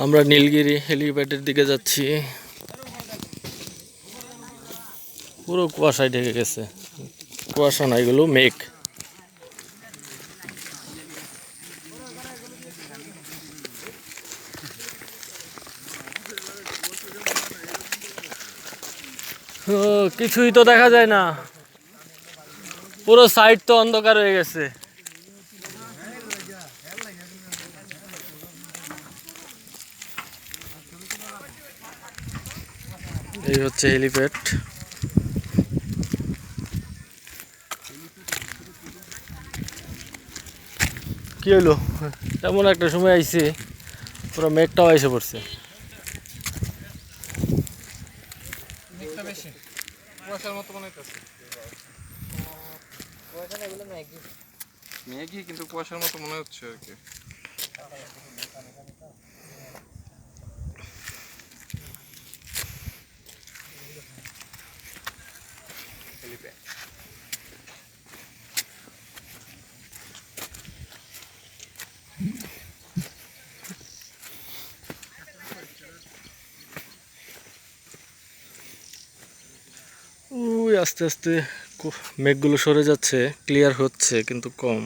আমরা নীলগিরি হেলিপ্যাডের দিকে যাচ্ছি। পুরো কুয়াশায় ঢেকে গেছে, কুয়াশা না, এগুলো মেঘ। কিছুই তো দেখা যায় না, পুরো সাইড তো অন্ধকার হয়ে গেছে। এই হচ্ছে হেলিপ্যাড। কি হলো, এমন একটা সময় আইছে পুরো মেঘটাও এসে পড়ছে। মেঘই কিন্তু কুয়াশার মতো মনে হচ্ছে আর কি। ওই আস্তে আস্তে মেঘগুলো সরে যাচ্ছে, ক্লিয়ার হচ্ছে কিন্তু কম।